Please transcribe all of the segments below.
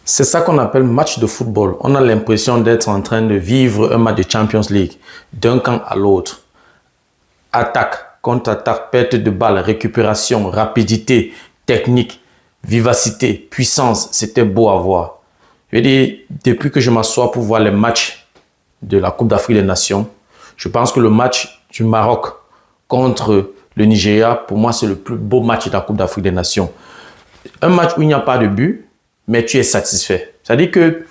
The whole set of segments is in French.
C'est ça qu'on appelle match de football. On a l'impression d'être en train de vivre un match de Champions League, d'un camp à l'autre. Attaque, contre-attaque, perte de balle, récupération, rapidité, technique, vivacité, puissance. C'était beau à voir. Je veux dire, depuis que je m'assois pour voir les matchs de la Coupe d'Afrique des Nations, je pense que le match du Maroc contre le Nigeria, pour moi, c'est le plus beau match de la Coupe d'Afrique des Nations. Un match où il n'y a pas de but, mais tu es satisfait. C'est-à-dire que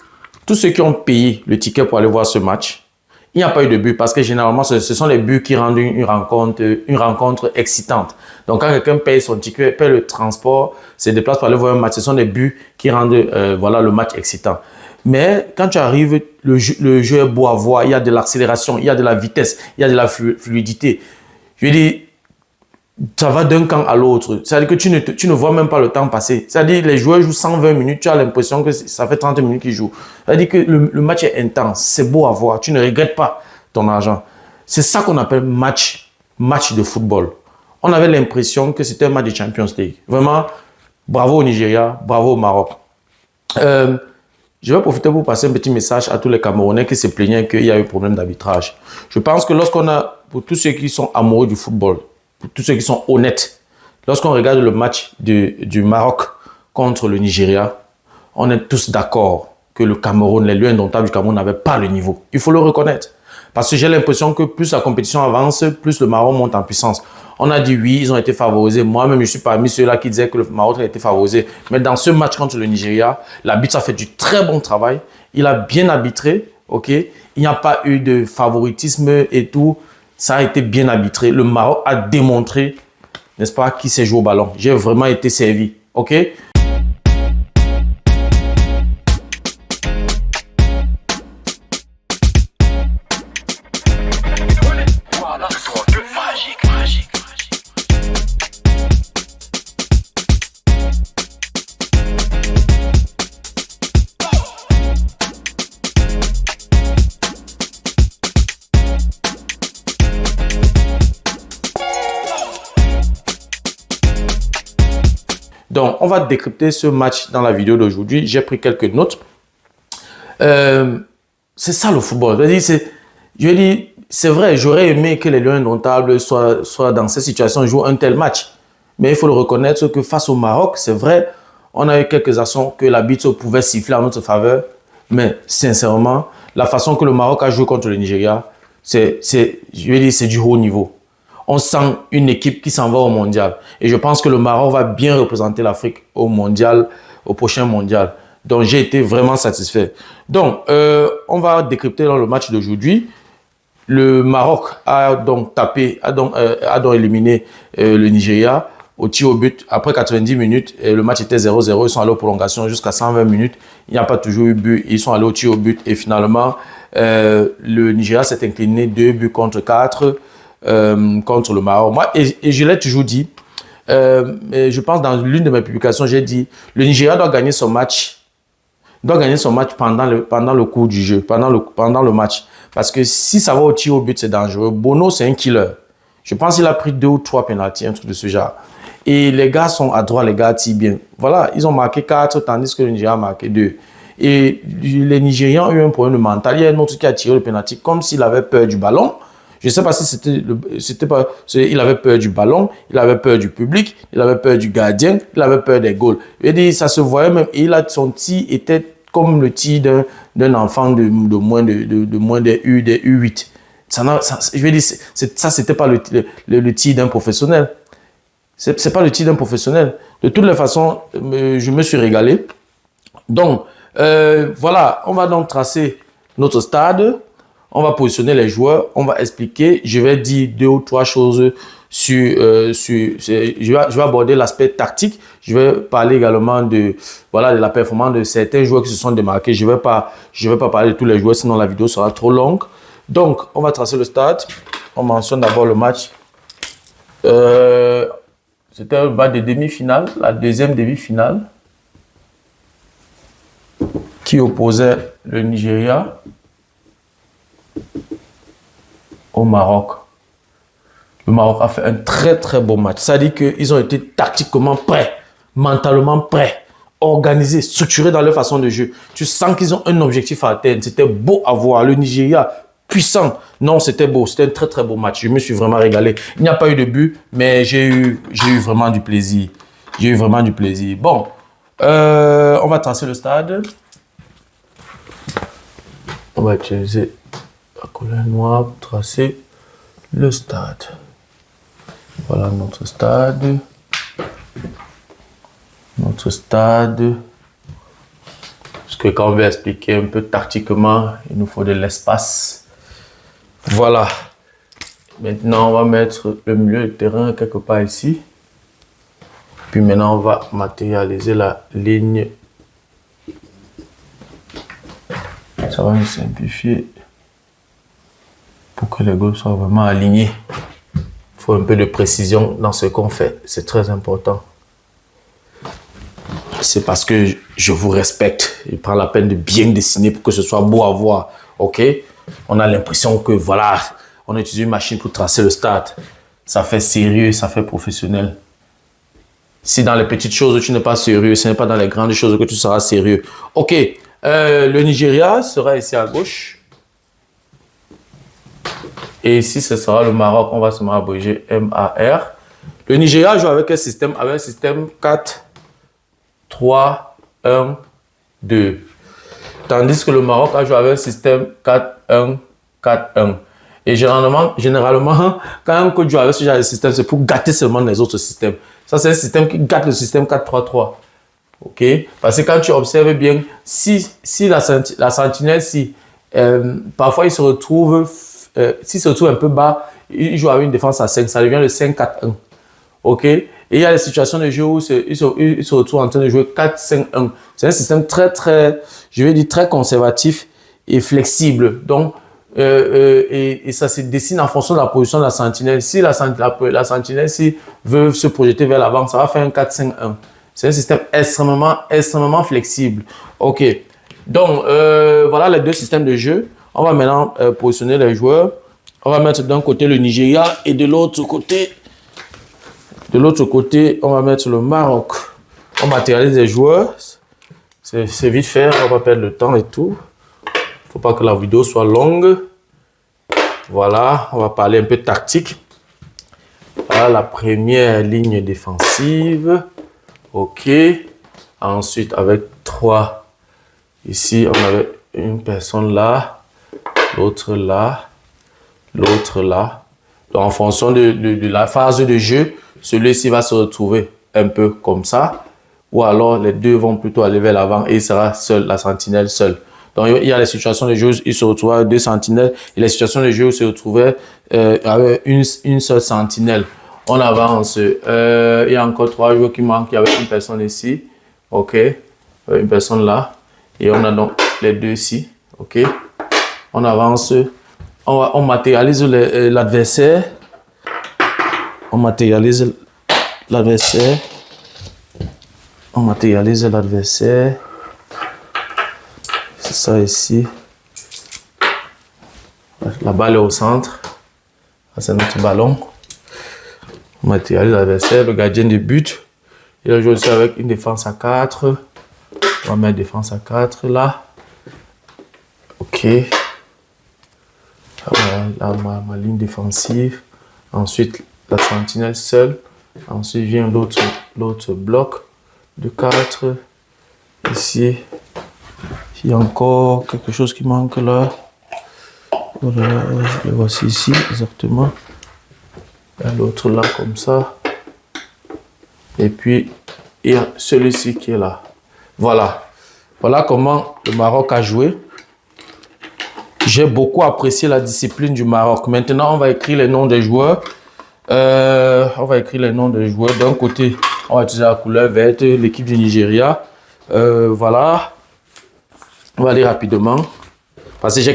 tous ceux qui ont payé le ticket pour aller voir ce match, il n'y a pas eu de but parce que généralement, ce sont les buts qui rendent une rencontre excitante. Donc, quand quelqu'un paye son ticket, paye le transport, se déplace pour aller voir un match, ce sont des buts qui rendent le match excitant. Mais quand tu arrives, le jeu est beau à voir, il y a de l'accélération, il y a de la vitesse, il y a de la fluidité. Je veux dire, ça va d'un camp à l'autre. C'est-à-dire que tu ne vois même pas le temps passer. C'est-à-dire les joueurs jouent 120 minutes, tu as l'impression que ça fait 30 minutes qu'ils jouent. C'est-à-dire que le match est intense, c'est beau à voir, tu ne regrettes pas ton argent. C'est ça qu'on appelle match de football. On avait l'impression que c'était un match de Champions League. Vraiment, bravo au Nigeria, bravo au Maroc. Je vais profiter pour passer un petit message à tous les Camerounais qui se plaignaient qu'il y a eu un problème d'arbitrage. Je pense que pour tous ceux qui sont amoureux du football, pour tous ceux qui sont honnêtes, lorsqu'on regarde le match du Maroc contre le Nigeria, on est tous d'accord que le Cameroun, les Lions indomptables du Cameroun n'avaient pas le niveau. Il faut le reconnaître. Parce que j'ai l'impression que plus la compétition avance, plus le Maroc monte en puissance. On a dit oui, ils ont été favorisés. Moi-même, je suis parmi ceux-là qui disaient que le Maroc a été favorisé. Mais dans ce match contre le Nigeria, l'arbitre a fait du très bon travail. Il a bien arbitré, ok. Il n'y a pas eu de favoritisme et tout. Ça a été bien arbitré. Le Maroc a démontré, n'est-ce pas, qui sait jouer au ballon. J'ai vraiment été servi, ok. Donc, on va décrypter ce match dans la vidéo d'aujourd'hui. J'ai pris quelques notes. C'est ça le football. Je veux dire, c'est vrai, j'aurais aimé que les Lions indomptables soient dans cette situation et jouent un tel match. Mais il faut le reconnaître que face au Maroc, c'est vrai, on a eu quelques actions que l'arbitre pouvait siffler en notre faveur. Mais sincèrement, la façon que le Maroc a joué contre le Nigeria, je veux dire, c'est du haut niveau. On sent une équipe qui s'en va au mondial. Et je pense que le Maroc va bien représenter l'Afrique au mondial, au prochain mondial. Donc, j'ai été vraiment satisfait. Donc, on va décrypter dans le match d'aujourd'hui. Le Maroc a donc éliminé le Nigeria au tir au but. Après 90 minutes, le match était 0-0. Ils sont allés aux prolongations jusqu'à 120 minutes. Il n'y a pas toujours eu but. Ils sont allés au tir au but. Et finalement, le Nigeria s'est incliné 2 buts contre 4. Contre le Maroc. Moi, et je l'ai toujours dit, je pense dans l'une de mes publications, j'ai dit, le Nigeria doit gagner son match pendant le cours du jeu, pendant le match. Parce que si ça va au tir au but, c'est dangereux. Bono, c'est un killer. Je pense qu'il a pris 2 ou 3 pénaltys, un truc de ce genre. Et les gars sont adroits, les gars tirent bien. Voilà, ils ont marqué 4, tandis que le Nigeria a marqué 2. Et les Nigérians ont eu un problème de mental. Il y a un autre qui a tiré le pénalty comme s'il avait peur du ballon. Je ne sais pas si il avait peur du ballon, il avait peur du public, il avait peur du gardien, il avait peur des goals. Ça se voyait même, et son tir était comme le tir d'un enfant de moins de U8. Je veux dire, ça c'était pas le tir d'un professionnel. C'est pas le tir d'un professionnel. De toutes les façons, je me suis régalé. Donc, voilà, on va donc tracer notre stade. On va positionner les joueurs, on va expliquer. Je vais dire 2 ou 3 choses je vais aborder l'aspect tactique. Je vais parler également de la performance de certains joueurs qui se sont démarqués. Je vais pas parler de tous les joueurs, sinon la vidéo sera trop longue. Donc, on va tracer le stade. On mentionne d'abord le match. C'était le match de demi-finale, la deuxième demi-finale, qui opposait le Nigeria au Maroc. Le Maroc a fait un très très beau match. Ça dit qu'ils ont été tactiquement prêts, mentalement prêts, organisés, structurés dans leur façon de jeu. Tu sens qu'ils ont un objectif à atteindre. C'était beau à voir. Le Nigeria, puissant. Non, c'était beau. C'était un très, très beau match. Je me suis vraiment régalé. Il n'y a pas eu de but, mais j'ai eu vraiment du plaisir. J'ai eu vraiment du plaisir. Bon, on va tracer le stade. On va utiliser la couleur noire pour tracer le stade. Voilà notre stade. Notre stade. Parce que quand on veut expliquer un peu tactiquement, il nous faut de l'espace. Voilà. Maintenant, on va mettre le milieu de terrain quelque part ici. Puis maintenant, on va matérialiser la ligne. Ça va nous simplifier pour que les goals soient vraiment alignés. Il faut un peu de précision dans ce qu'on fait. C'est très important. C'est parce que je vous respecte. Je prends la peine de bien dessiner pour que ce soit beau à voir. OK? On a l'impression que voilà, on utilise une machine pour tracer le stade. Ça fait sérieux, ça fait professionnel. Si dans les petites choses tu n'es pas sérieux, ce n'est pas dans les grandes choses que tu seras sérieux. OK. Le Nigeria sera ici à gauche. Et ici, ce sera le Maroc. On va se abréger MAR. Le Nigeria joue avec un système 4, 3, 1, 2. Tandis que le Maroc a joué avec un système 4, 1, 4, 1. Et généralement, quand un coach joue avec ce genre de système, c'est pour gâter seulement les autres systèmes. Ça, c'est un système qui gâte le système 4, 3, 3. OK? Parce que quand tu observes bien, si la sentinelle, parfois il se retrouve, s'il se retrouve un peu bas, il joue avec une défense à 5, ça devient le 5, 4, 1. OK? Et il y a des situations de jeu où il se retrouve en train de jouer 4, 5, 1. C'est un système très, très, je vais dire très conservatif et flexible. Donc, et ça se dessine en fonction de la position de la sentinelle. Si la sentinelle veut se projeter vers l'avant, ça va faire un 4, 5, 1. C'est un système extrêmement flexible. OK. Donc, voilà les deux systèmes de jeu. On va maintenant positionner les joueurs. On va mettre d'un côté le Nigeria et de l'autre côté, on va mettre le Maroc. On matérialise les joueurs. C'est vite fait, on va pas perdre le temps et tout. Faut pas que la vidéo soit longue. Voilà, on va parler un peu tactique. Voilà la première ligne défensive. OK. Ensuite, avec 3. Ici, on avait une personne là, l'autre là, l'autre là. Donc, en fonction de la phase de jeu, celui-ci va se retrouver un peu comme ça. Ou alors, les deux vont plutôt aller vers l'avant et il sera seul, la sentinelle seule. Donc, il y a les situations de jeu où il se retrouve avec 2 sentinelles et les situations de jeu où il se retrouvait avec une seule sentinelle. On avance. Il y a encore 3 joueurs qui manquent. Il y avait une personne ici. OK. Une personne là. Et on a donc les 2 ici. OK. On avance. On matérialise l'adversaire. On matérialise l'adversaire. On matérialise l'adversaire. C'est ça ici. La balle est au centre. C'est notre ballon. On matérialise l'adversaire, le gardien de but. Il a joué aussi avec une défense à 4. On va mettre défense à 4 là. OK. Là, ma ligne défensive. Ensuite, la sentinelle seule. Ensuite vient l'autre bloc de 4. Ici. Il y a encore quelque chose qui manque là. Voilà, le voici ici, exactement. L'autre là, comme ça. Et puis, il y a celui-ci qui est là. Voilà. Voilà comment le Maroc a joué. J'ai beaucoup apprécié la discipline du Maroc. Maintenant, on va écrire les noms des joueurs. D'un côté, on va utiliser la couleur verte, l'équipe du Nigeria. Voilà. On va aller rapidement. Parce que il y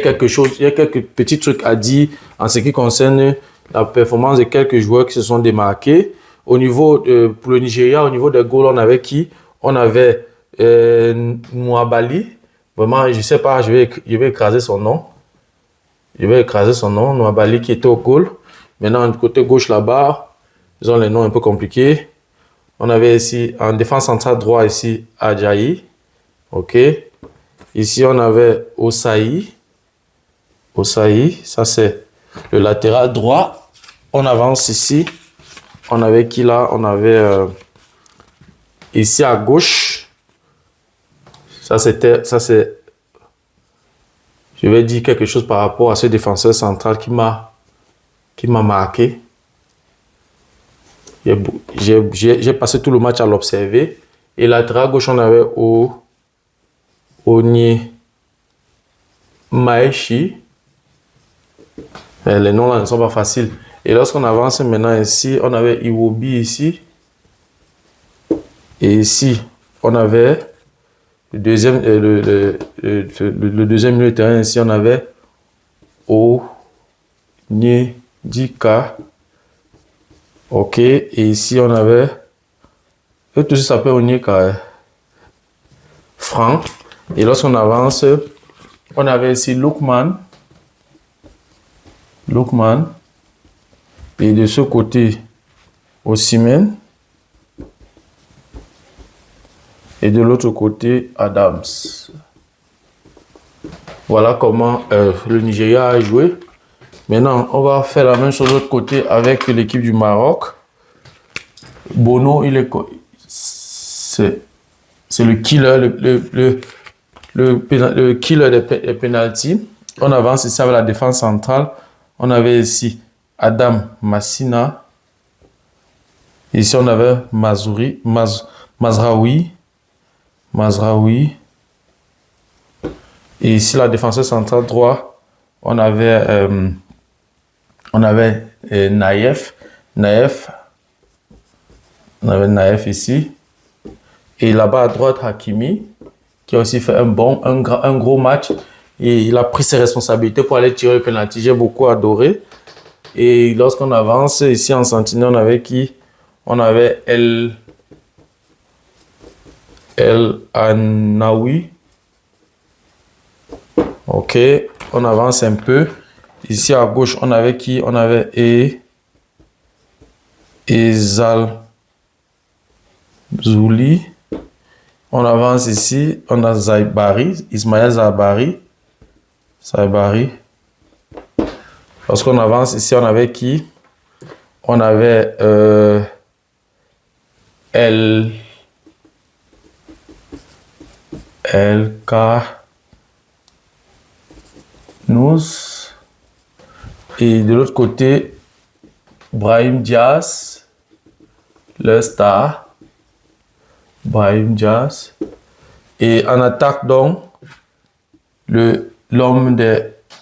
a quelques petits trucs à dire en ce qui concerne la performance de quelques joueurs qui se sont démarqués. Au niveau, pour le Nigeria, au niveau des goals, on avait qui? On avait Mouabali. Vraiment, je sais pas, je vais écraser son nom. Mouabali qui était au goal. Maintenant, du côté gauche là-bas, ils ont les noms un peu compliqués. On avait ici, en défense centrale droit, ici, Ajayi. OK. Ici, on avait Osayi. Osayi, ça c'est le latéral droit. On avance ici. On avait qui là? On avait ici à gauche. Ça c'est... Je vais dire quelque chose par rapport à ce défenseur central qui m'a marqué. J'ai passé tout le match à l'observer. Et latéral gauche, on avait Onye Maeshi. Les noms là ne sont pas faciles. Et lorsqu'on avance maintenant ici, on avait Iwobi ici. Et ici, on avait le deuxième milieu de terrain. Ici, on avait Onyedika. OK. Et ici, on avait... Tout ça s'appelle Onyeka. Franck. Et lorsqu'on avance, on avait ici Lookman. Et de ce côté, Osimhen. Et de l'autre côté, Adams. Voilà comment le Nigeria a joué. Maintenant, on va faire la même chose de l'autre côté avec l'équipe du Maroc. Bono, c'est le killer, le killer des pénaltys. On avance ici avec la défense centrale. On avait ici Adam Massina. Ici, on avait Mazraoui. Et ici, la défenseur centrale droit, on avait Naïef. On avait Naïef ici. Et là-bas à droite, Hakimi, qui a aussi fait un gros match. Et il a pris ses responsabilités pour aller tirer le penalty. J'ai beaucoup adoré. Et lorsqu'on avance, ici en sentinelle, on avait qui? On avait El Anaoui. OK. On avance un peu. Ici à gauche, on avait qui? On avait Ezal Zouli. On avance ici. On a Ismaël Zaibari. Lorsqu'on avance ici, on avait qui? On avait Nous. Et de l'autre côté, Brahim Diaz, le star. Brahim Diaz. Et en attaque, donc, l'homme des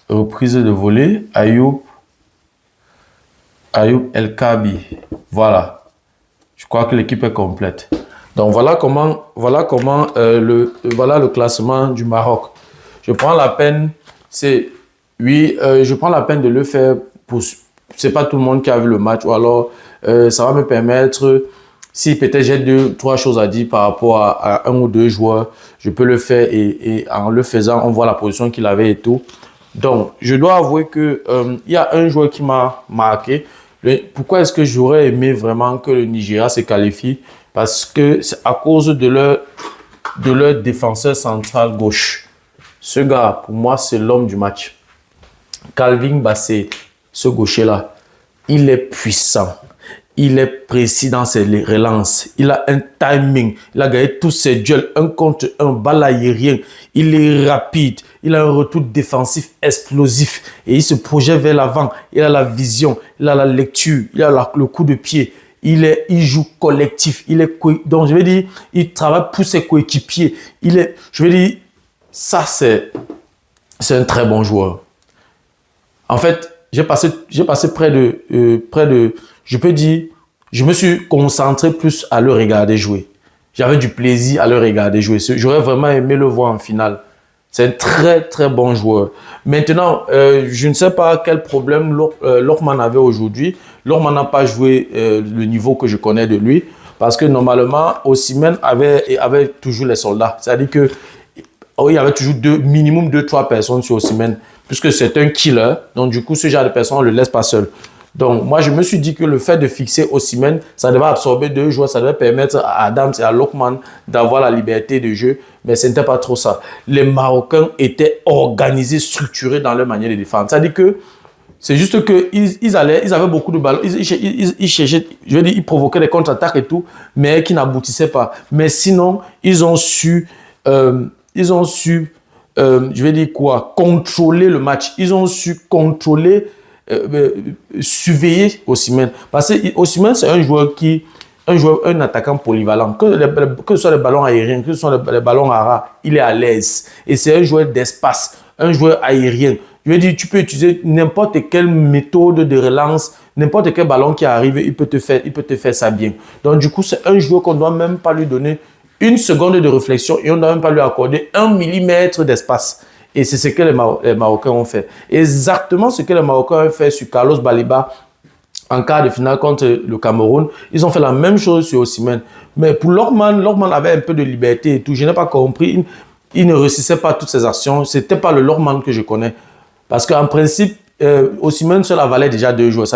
reprises de volée, Ayoub El Kabi. Voilà. Je crois que l'équipe est complète. Donc voilà le classement du Maroc. Je prends la peine, je prends la peine de le faire pour, c'est pas tout le monde qui a vu le match, ou alors ça va me permettre, si peut-être j'ai 2-3 choses à dire par rapport à un ou deux joueurs, je peux le faire et en le faisant, on voit la position qu'il avait et tout. Donc, je dois avouer que il y a un joueur qui m'a marqué. Pourquoi est-ce que j'aurais aimé vraiment que le Nigeria se qualifie? Parce que c'est à cause de leur défenseur central gauche. Ce gars, pour moi, c'est l'homme du match. Calvin Bassey, ce gaucher-là, il est puissant. Il est précis dans ses relances. Il a un timing. Il a gagné tous ses duels. 1 contre 1, balle aérienne. Il est rapide. Il a un retour défensif explosif. Et il se projette vers l'avant. Il a la vision. Il a la lecture. Il a le coup de pied. Il joue collectif. Donc, je vais dire, il travaille pour ses coéquipiers. Je vais dire, ça, c'est un très bon joueur. En fait, j'ai passé près de, je peux dire, je me suis concentré plus à le regarder jouer. J'avais du plaisir à le regarder jouer. J'aurais vraiment aimé le voir en finale. C'est un très, très bon joueur. Maintenant, je ne sais pas quel problème Lookman avait aujourd'hui. Lookman n'a pas joué le niveau que je connais de lui. Parce que normalement, Osimhen avait toujours les soldats. C'est-à-dire que il y avait toujours minimum 2-3 personnes sur Osimhen. Puisque c'est un killer. Donc, du coup, ce genre de personnes, on ne le laisse pas seul. Donc, moi, je me suis dit que le fait de fixer Osimhen, ça devait absorber 2 joueurs, ça devait permettre à Adams et à Lookman d'avoir la liberté de jeu, mais ce n'était pas trop ça. Les Marocains étaient organisés, structurés dans leur manière de défendre. C'est-à-dire que c'est juste qu'ils avaient beaucoup de ballons, ils cherchaient, je veux dire, ils provoquaient des contre-attaques et tout, mais qui n'aboutissaient pas. Mais sinon, ils ont su, je vais dire quoi, contrôler le match. Ils ont su contrôler, surveiller Osimhen. Parce que Osimhen, c'est un attaquant polyvalent. Que ce soit les ballons aériens, que ce soit les ballons rares, il est à l'aise. Et c'est un joueur d'espace, un joueur aérien. Je veux dire, tu peux utiliser n'importe quelle méthode de relance, n'importe quel ballon qui arrive, il peut te faire ça bien. Donc, du coup, c'est un joueur qu'on ne doit même pas lui donner une seconde de réflexion et on ne doit même pas lui accorder 1 millimètre d'espace. Et c'est ce que les Marocains ont fait. Exactement ce que les Marocains ont fait sur Carlos Baliba en quart de finale contre le Cameroun. Ils ont fait la même chose sur Osimhen. Mais pour Lookman avait un peu de liberté et tout. Je n'ai pas compris. Il ne réussissait pas toutes ses actions. Ce n'était pas le Lookman que je connais. Parce qu'en principe, Osimhen seul avalait déjà 2 joueurs.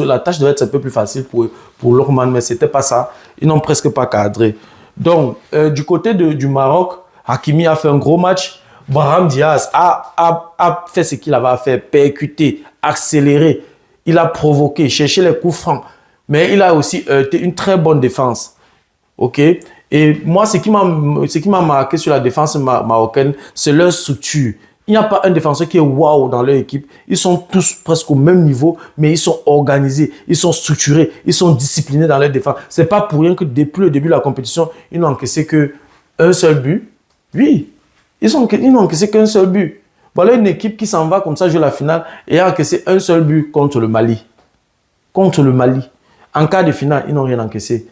La tâche devait être un peu plus facile pour Lookman, mais ce n'était pas ça. Ils n'ont presque pas cadré. Donc, du côté du Maroc, Hakimi a fait un gros match. Brahim Diaz a fait ce qu'il avait à faire, percuter, accélérer. Il a provoqué, cherché les coups francs. Mais il a aussi été une très bonne défense. OK? Et moi, ce qui m'a marqué sur la défense marocaine, c'est leur structure. Il n'y a pas un défenseur qui est waouh dans leur équipe. Ils sont tous presque au même niveau, mais ils sont organisés, ils sont structurés, ils sont disciplinés dans leur défense. Ce n'est pas pour rien que depuis le début de la compétition, ils n'ont encaissé qu'un seul but. Oui, ils n'ont encaissé qu'un seul but. Voilà une équipe qui s'en va comme ça jouer la finale et a encaissé un seul but contre le Mali. Contre le Mali. En quart de finale, ils n'ont rien encaissé.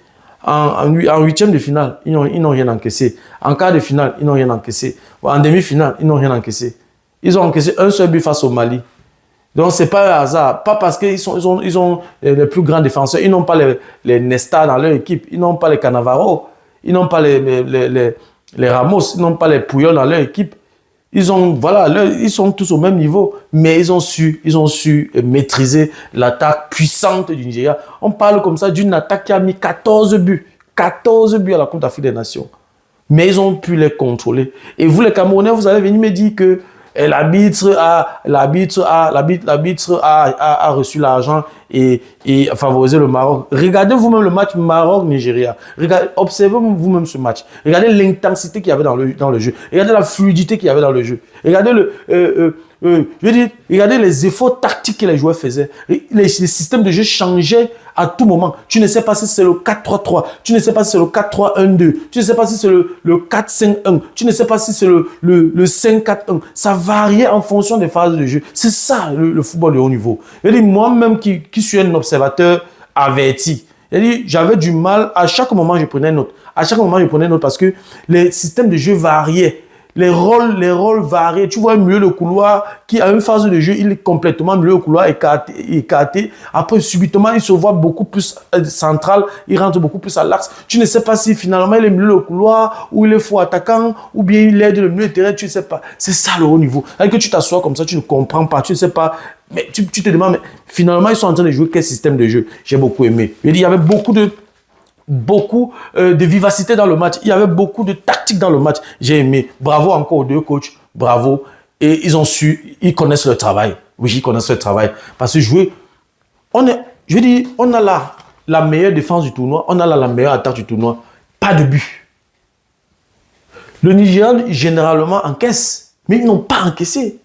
En huitième de finale, ils n'ont rien encaissé. En quart de finale, ils n'ont rien encaissé. En demi-finale, ils n'ont rien encaissé. Ils ont encaissé un seul but face au Mali. Donc, ce n'est pas un hasard. Pas parce qu'ils ont les plus grands défenseurs. Ils n'ont pas les Nesta dans leur équipe. Ils n'ont pas les Cannavaro. Ils n'ont pas les Ramos. Ils n'ont pas les Puyol dans leur équipe. Ils sont tous au même niveau. Mais ils ont su maîtriser l'attaque puissante du Nigeria. On parle comme ça d'une attaque qui a mis 14 buts. 14 buts à la Coupe d'Afrique des Nations. Mais ils ont pu les contrôler. Et vous, les Camerounais, vous allez venir me dire que l'arbitre a reçu l'argent et a favorisé le Maroc. Regardez vous-même le match Maroc-Nigeria. Observez vous-même ce match. Regardez l'intensité qu'il y avait dans le jeu. Regardez la fluidité qu'il y avait dans le jeu. Regardez regardez les efforts tactiques que les joueurs faisaient. Les systèmes de jeu changeaient à tout moment. Tu ne sais pas si c'est le 4-3-3. Tu ne sais pas si c'est le 4-3-1-2. Tu ne sais pas si c'est le 4-5-1. Tu ne sais pas si c'est le 5-4-1. Ça variait en fonction des phases de jeu. C'est ça le football de haut niveau. Moi-même qui suis un observateur averti, j'avais du mal. À chaque moment, je prenais note. À chaque moment, je prenais note parce que les systèmes de jeu variaient. Les rôles variaient. Tu vois un milieu de couloir qui a une phase de jeu, il est complètement milieu de couloir écarté. Après, subitement, il se voit beaucoup plus central. Il rentre beaucoup plus à l'axe. Tu ne sais pas si finalement il est milieu de couloir ou il est faux attaquant ou bien il aide le milieu de terrain. Tu ne sais pas. C'est ça le haut niveau. Alors que tu t'assois comme ça, tu ne comprends pas. Tu ne sais pas. Mais tu te demandes, mais finalement, ils sont en train de jouer quel système de jeu? J'ai beaucoup aimé. Il y avait beaucoup de vivacité dans le match. Il y avait beaucoup de tactique dans le match. J'ai aimé. Bravo encore aux 2 coachs. Bravo. Et ils connaissent leur travail. Oui, ils connaissent leur travail. Parce que on a la meilleure défense du tournoi. On a la meilleure attaque du tournoi. Pas de but. Le Nigeria, généralement, encaisse. Mais ils n'ont pas encaissé.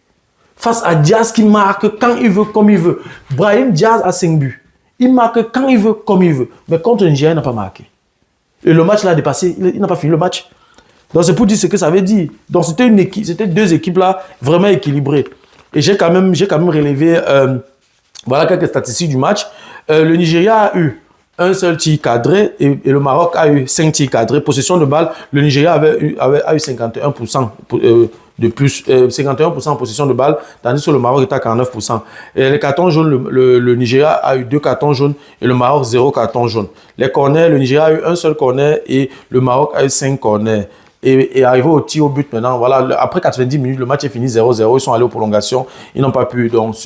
Face à Diaz qui marque quand il veut, comme il veut. Brahim Diaz a 5 buts. Il marque quand il veut, comme il veut. Mais contre le Nigeria, il n'a pas marqué. Et le match l'a dépassé. Il n'a pas fini le match. Donc, c'est pour dire ce que ça veut dire. Donc, c'était 2 équipes là vraiment équilibrées. Et j'ai quand même relevé voilà quelques statistiques du match. Le Nigeria a eu un seul tir cadré et le Maroc a eu 5 tirs cadrés. Possession de balle, le Nigeria a eu 51% de plus, 51% en possession de balle, tandis que le Maroc était à 49%. Et les cartons jaunes, le Nigeria a eu 2 cartons jaunes et le Maroc 0 carton jaune. Les corners, le Nigeria a eu un seul corner et le Maroc a eu 5 corners. Et arrivé au tir au but maintenant, voilà, après 90 minutes, le match est fini 0-0, ils sont allés aux prolongations, ils n'ont pas pu donc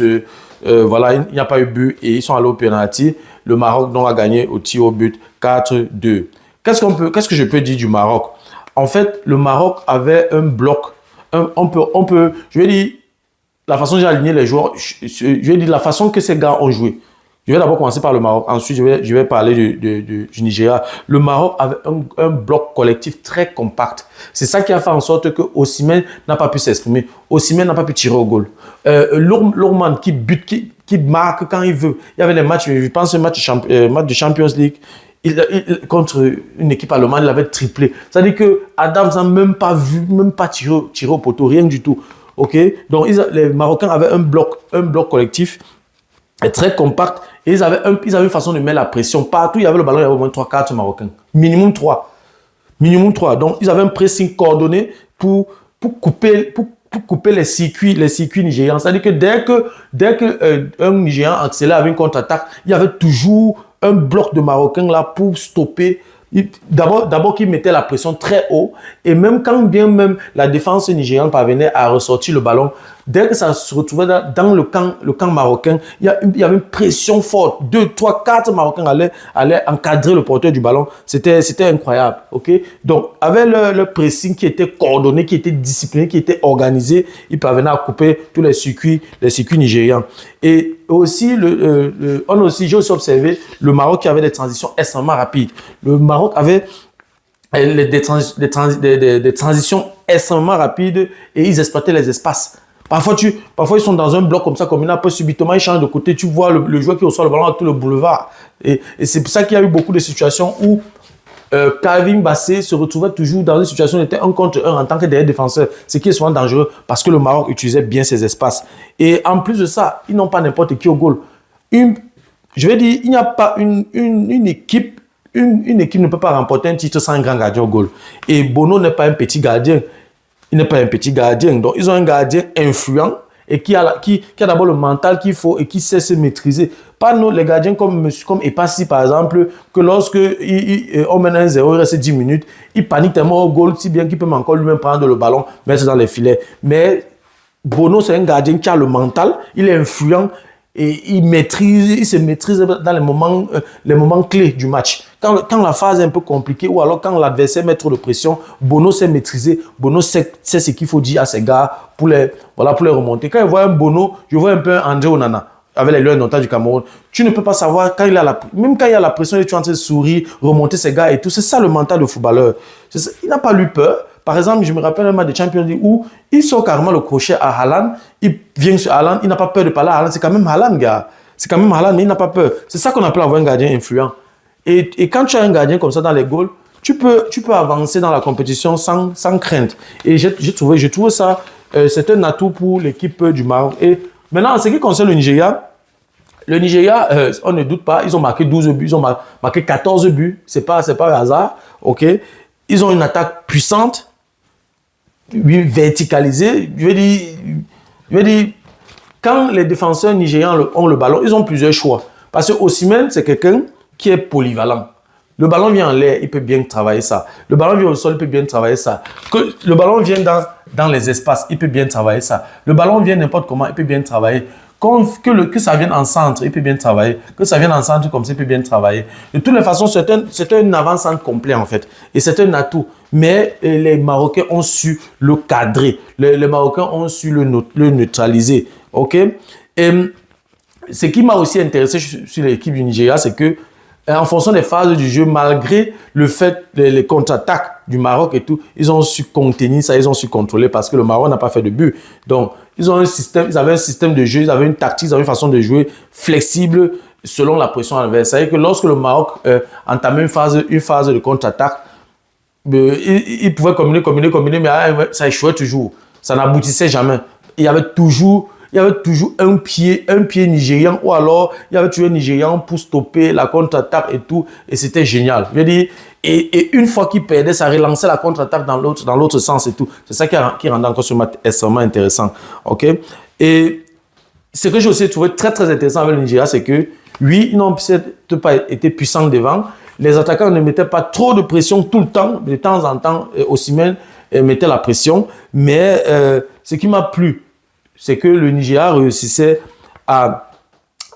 Voilà, il n'y a pas eu but et ils sont allés au penalty. Le Maroc donc a gagné au tir au but 4-2. Qu'est-ce que je peux dire du Maroc? En fait, le Maroc avait un bloc. Je vais dire la façon dont j'ai aligné les joueurs. Je vais dire la façon que ces gars ont joué. Je vais d'abord commencer par le Maroc. Ensuite, je vais parler du Nigeria. Le Maroc avait un bloc collectif très compact. C'est ça qui a fait en sorte que Osimhen n'a pas pu s'exprimer. Osimhen n'a pas pu tirer au goal. Lourman qui bute, qui marque quand il veut. Il y avait les matchs, je pense, match de Champions League. Contre une équipe allemande, il avait triplé. C'est-à-dire que Adams n'a même pas vu, même pas tiré au poteau, rien du tout. Ok? Donc, les Marocains avaient un bloc collectif très compact. Et ils avaient une façon de mettre la pression. Partout, il y avait le ballon, il y avait au moins 3-4 Marocains. Minimum 3. Minimum 3. Donc, ils avaient un pressing coordonné pour couper les circuits nigérians. C'est-à-dire que dès que un Nigérian accélère avec une contre-attaque, il y avait toujours un bloc de Marocains là pour stopper. D'abord qu'ils mettaient la pression très haut et même quand bien même la défense nigériane parvenait à ressortir le ballon, dès que ça se retrouvait dans le camp marocain, il y avait une pression forte. 2, 3, 4 Marocains allaient encadrer le porteur du ballon. C'était incroyable. Okay? Donc, avec le pressing qui était coordonné, qui était discipliné, qui était organisé, ils parvenaient à couper tous les circuits nigérians. Et aussi, j'ai aussi observé le Maroc qui avait des transitions extrêmement rapides. Le Maroc avait des transitions extrêmement rapides et ils exploitaient les espaces. Parfois, ils sont dans un bloc comme ça, comme un peu subitement, ils changent de côté. Tu vois le joueur qui reçoit le ballon à tout le boulevard. Et c'est pour ça qu'il y a eu beaucoup de situations où Calvin Bassé se retrouvait toujours dans une situation où il était 1 contre 1 en tant que derrière défenseur, ce qui est souvent dangereux parce que le Maroc utilisait bien ses espaces. Et en plus de ça, ils n'ont pas n'importe qui au goal. Je vais dire, il n'y a pas une équipe ne peut pas remporter un titre sans un grand gardien au goal. Et Bono n'est pas un petit gardien. Il n'est pas un petit gardien. Donc, ils ont un gardien influent et qui a d'abord le mental qu'il faut et qui sait se maîtriser. Pas nous, les gardiens comme Epassi, par exemple, que lorsque on mène 1-0, il reste 10 minutes, il panique tellement au goal, si bien qu'il peut encore lui-même prendre le ballon, mettre dans les filets. Mais Bono, c'est un gardien qui a le mental, il est influent et il se maîtrise dans les moments clés du match. Quand la phase est un peu compliquée ou alors quand l'adversaire met trop de pression, Bono sait maîtriser, Bono sait ce qu'il faut dire à ses gars pour les remonter. Quand je vois un Bono, je vois un peu André Onana avec les Lions d'Ottawa du Cameroun. Tu ne peux pas savoir, même quand il y a la pression, tu es en train de sourire, remonter ses gars et tout. C'est ça le mental de footballeur. Il n'a pas eu peur. Par exemple, je me rappelle un match de Champions League où il sort carrément le crochet à Haaland. Il vient sur Haaland, il n'a pas peur de parler à Haaland. C'est quand même Haaland, gars. C'est quand même Haaland, mais il n'a pas peur. C'est ça qu'on appelle avoir un gardien influent. Et quand tu as un gardien comme ça dans les goals, tu peux avancer dans la compétition sans crainte. Et je trouve ça, c'est un atout pour l'équipe du Maroc. Et maintenant, en ce qui concerne le Nigeria, on ne doute pas, ils ont marqué 12 buts, ils ont marqué 14 buts. C'est pas un hasard. Ok? Ils ont une attaque puissante, verticalisée. Je veux dire, quand les défenseurs nigérians ont le ballon, ils ont plusieurs choix. Parce que Osimhen, c'est quelqu'un qui est polyvalent. Le ballon vient en l'air, il peut bien travailler ça. Le ballon vient au sol, il peut bien travailler ça. Que le ballon vient dans les espaces, il peut bien travailler ça. Le ballon vient n'importe comment, il peut bien travailler. Que ça vienne en centre, il peut bien travailler. Que ça vienne en centre comme ça, il peut bien travailler. De toutes les façons, c'est un avant-centre complet en fait. Et c'est un atout. Mais les Marocains ont su le cadrer. Les Marocains ont su le neutraliser. Ok? Et ce qui m'a aussi intéressé sur l'équipe du Nigeria, c'est que en fonction des phases du jeu, malgré le fait les contre-attaques du Maroc et tout, ils ont su contenir ça, ils ont su contrôler parce que le Maroc n'a pas fait de but. Donc, ils avaient un système de jeu, ils avaient une tactique, ils avaient une façon de jouer flexible selon la pression adverse. C'est-à-dire que lorsque le Maroc entamait une phase de contre-attaque, il pouvait combiner, mais ça échouait toujours. Ça n'aboutissait jamais. Il y avait toujours un pied nigérian ou alors il y avait toujours un Nigérian pour stopper la contre-attaque et tout. Et c'était génial. Je veux dire, et une fois qu'il perdait, ça relançait la contre-attaque dans l'autre sens et tout. C'est ça qui rendait encore ce match extrêmement intéressant. Ok? Et ce que j'ai aussi trouvé très très intéressant avec le Nigeria, c'est que oui, ils n'ont peut-être pas été puissants devant. Les attaquants ne mettaient pas trop de pression tout le temps. De temps en temps, Osimhen mettait la pression. Mais ce qui m'a plu, c'est que le Nigeria réussissait à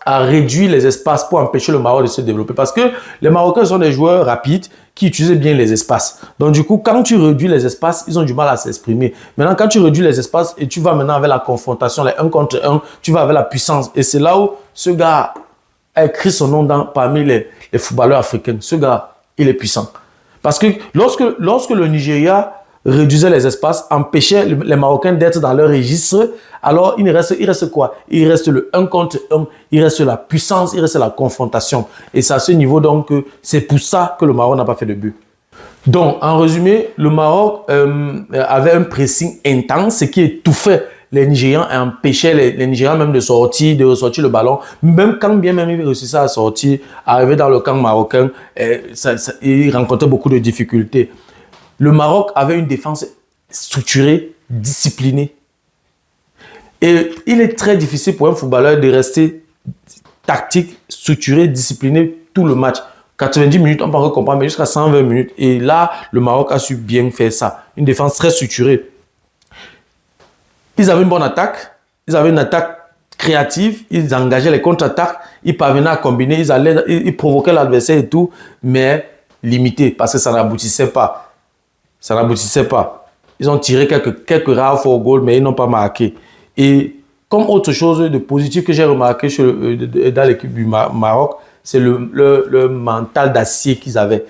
a réduit les espaces pour empêcher le Maroc de se développer. Parce que les Marocains sont des joueurs rapides qui utilisent bien les espaces. Donc du coup, quand tu réduis les espaces, ils ont du mal à s'exprimer. Maintenant, quand tu réduis les espaces et tu vas maintenant avec la confrontation, les 1 contre 1, tu vas avec la puissance. Et c'est là où ce gars a écrit son nom parmi les footballeurs africains. Ce gars, il est puissant. Parce que lorsque le Nigeria réduisait les espaces, empêchait les Marocains d'être dans leur registre, alors il reste quoi? Il reste le 1 contre 1, il reste la puissance, il reste la confrontation. Et c'est à ce niveau donc c'est pour ça que le Maroc n'a pas fait de but. Donc, en résumé, le Maroc avait un pressing intense, ce qui étouffait les Nigérians et empêchait les Nigérians même de ressortir le ballon. Même quand bien même ils réussissaient à sortir, arriver dans le camp marocain, ils rencontraient beaucoup de difficultés. Le Maroc avait une défense structurée, disciplinée. Et il est très difficile pour un footballeur de rester tactique, structuré, discipliné tout le match. 90 minutes, on peut encore comprendre, mais jusqu'à 120 minutes. Et là, le Maroc a su bien faire ça. Une défense très structurée. Ils avaient une bonne attaque. Ils avaient une attaque créative. Ils engageaient les contre-attaques. Ils parvenaient à combiner. Ils provoquaient l'adversaire et tout. Mais limité, parce que ça n'aboutissait pas. Ça n'aboutissait pas. Ils ont tiré quelques rares faux goals, mais ils n'ont pas marqué. Et comme autre chose de positif que j'ai remarqué dans l'équipe du Maroc, c'est le mental d'acier qu'ils avaient.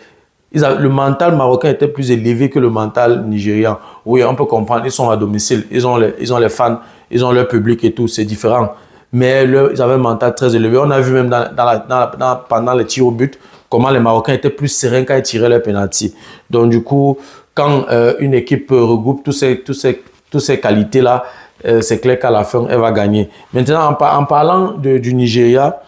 Le mental marocain était plus élevé que le mental nigérian. Oui, on peut comprendre, ils sont à domicile, ils ont les fans, ils ont leur public et tout, c'est différent. Mais ils avaient un mental très élevé. On a vu même pendant les tirs au but, comment les Marocains étaient plus sereins quand ils tiraient leurs pénaltys. Donc du coup, quand une équipe regroupe toutes ces qualités-là, c'est clair qu'à la fin, elle va gagner. Maintenant, en parlant du Nigeria,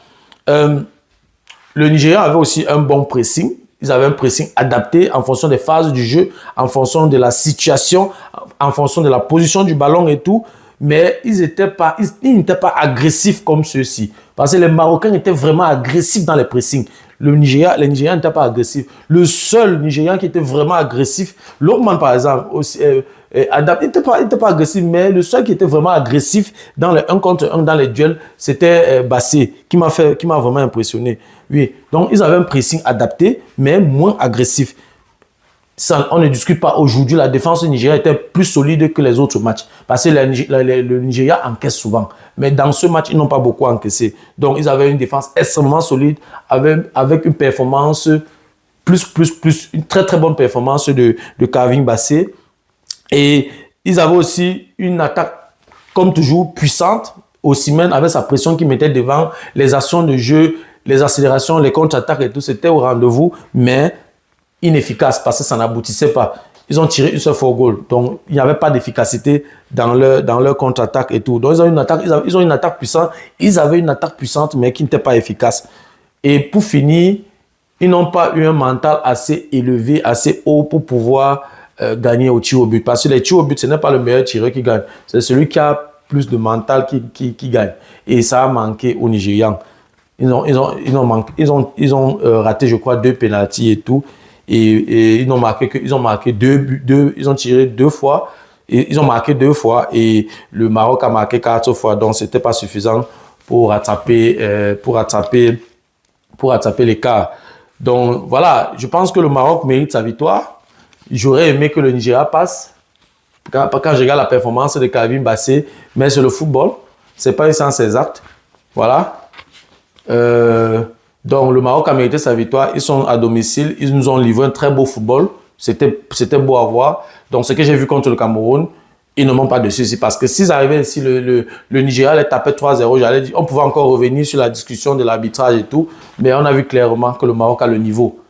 le Nigeria avait aussi un bon pressing. Ils avaient un pressing adapté en fonction des phases du jeu, en fonction de la situation, en fonction de la position du ballon et tout. Mais ils n'étaient pas agressifs comme ceux-ci. Parce que les Marocains étaient vraiment agressifs dans les pressings. Les Nigérians n'étaient pas agressifs. Le seul Nigérian qui était vraiment agressif, Lookman par exemple, il n'était pas agressif, mais le seul qui était vraiment agressif dans les 1 contre 1, dans les duels, c'était Bassé, qui m'a vraiment impressionné. Oui, donc ils avaient un pressing adapté, mais moins agressif. Ça, on ne discute pas aujourd'hui, la défense du Nigeria était plus solide que les autres matchs. Parce que le Nigeria encaisse souvent. Mais dans ce match, ils n'ont pas beaucoup encaissé. Donc, ils avaient une défense extrêmement solide avec une performance une très très bonne performance de Kavin Bassé. Et ils avaient aussi une attaque, comme toujours, puissante. Osimhen avait sa pression qui mettait devant les actions de jeu, les accélérations, les contre-attaques et tout. C'était au rendez-vous, mais inefficace parce que ça n'aboutissait pas. Ils ont tiré une seule faux goal. Donc, il n'y avait pas d'efficacité dans leur contre-attaque et tout. Donc, ils ont une attaque puissante. Ils avaient une attaque puissante, mais qui n'était pas efficace. Et pour finir, ils n'ont pas eu un mental assez élevé, assez haut pour pouvoir gagner au tir au but. Parce que les tirs au but, ce n'est pas le meilleur tireur qui gagne. C'est celui qui a plus de mental qui gagne. Et ça a manqué aux Nigérians. Ils ont raté, je crois, 2 pénaltys et tout. Et ils ont marqué 2 buts, ils ont tiré 2 fois. Et ils ont marqué 2 fois. Et le Maroc a marqué 4 fois. Donc, ce n'était pas suffisant pour rattraper l'écart. Donc, voilà. Je pense que le Maroc mérite sa victoire. J'aurais aimé que le Nigeria passe. Quand je regarde la performance de Kavin Bassé, mais c'est le football. Ce n'est pas une science exacte. Voilà. Donc, le Maroc a mérité sa victoire. Ils sont à domicile. Ils nous ont livré un très beau football. C'était beau à voir. Donc, ce que j'ai vu contre le Cameroun, ils ne m'ont pas dessus ici. Parce que s'ils arrivaient ici, le Nigeria les tapait 3-0, j'allais dire, on pouvait encore revenir sur la discussion de l'arbitrage et tout. Mais on a vu clairement que le Maroc a le niveau.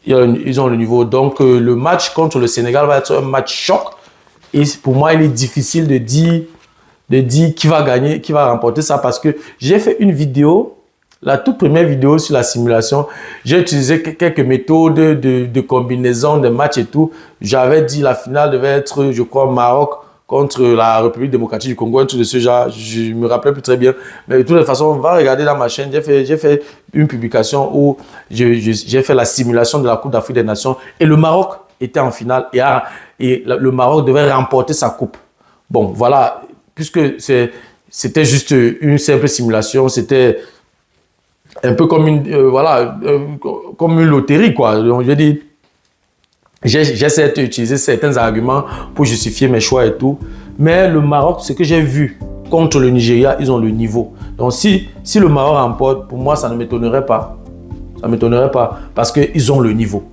Ils ont le niveau. Donc, le match contre le Sénégal va être un match choc. Et pour moi, il est difficile de dire qui va gagner, qui va remporter ça. Parce que j'ai fait une vidéo, la toute première vidéo sur la simulation. J'ai utilisé quelques méthodes de combinaison de matchs et tout. J'avais dit la finale devait être, je crois, Maroc contre la République démocratique du Congo, un truc de ce genre. Je ne me rappelle plus très bien. Mais de toute façon, on va regarder dans ma chaîne. J'ai fait une publication où j'ai fait la simulation de la Coupe d'Afrique des Nations. Et le Maroc était en finale. Et le Maroc devait remporter sa coupe. Bon, voilà. Puisque c'était juste une simple simulation. C'était un peu comme une, voilà, comme une loterie, quoi. Donc, je dis, j'essaie d'utiliser certains arguments pour justifier mes choix et tout. Mais le Maroc, ce que j'ai vu contre le Nigeria, ils ont le niveau. Donc, si le Maroc remporte, pour moi, ça ne m'étonnerait pas. Ça ne m'étonnerait pas parce qu'ils ont le niveau.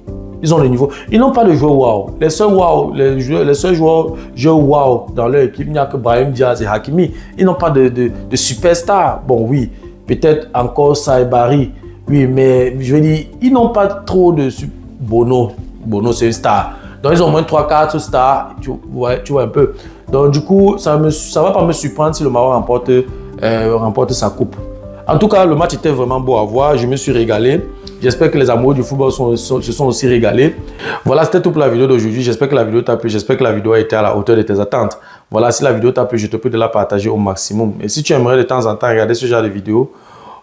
Ils ont le niveau. Ils n'ont pas de joueurs wow. Les seuls wow, les seuls joueurs wow dans leur équipe, il n'y a que Brahim Diaz et Hakimi. Ils n'ont pas de superstars. Bon, oui, peut-être encore Saibari. Oui, mais je veux dire, ils n'ont pas trop de... Bono, c'est une star. Donc, ils ont au moins 3-4 stars. Tu vois un peu. Donc, du coup, ça ne va pas me surprendre si le Maroc remporte sa coupe. En tout cas, le match était vraiment beau à voir. Je me suis régalé. J'espère que les amoureux du football se sont aussi régalés. Voilà, c'était tout pour la vidéo d'aujourd'hui. J'espère que la vidéo t'a plu. J'espère que la vidéo a été à la hauteur de tes attentes. Voilà, si la vidéo t'a plu, je te prie de la partager au maximum. Et si tu aimerais de temps en temps regarder ce genre de vidéos,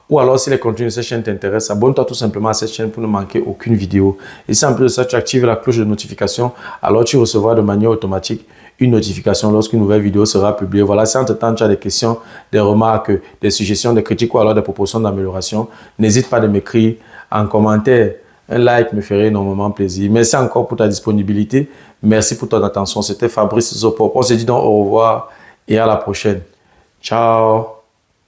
ou alors si les contenus de cette chaîne t'intéressent, abonne-toi tout simplement à cette chaîne pour ne manquer aucune vidéo. Et si en plus de ça, tu actives la cloche de notification, alors tu recevras de manière automatique une notification lorsqu'une nouvelle vidéo sera publiée. Voilà, si entre-temps tu as des questions, des remarques, des suggestions, des critiques ou alors des propositions d'amélioration, n'hésite pas à m'écrire en commentaire. Un like me ferait énormément plaisir. Merci encore pour ta disponibilité. Merci pour ton attention. C'était Fabrice Zopop. On se dit donc au revoir et à la prochaine. Ciao.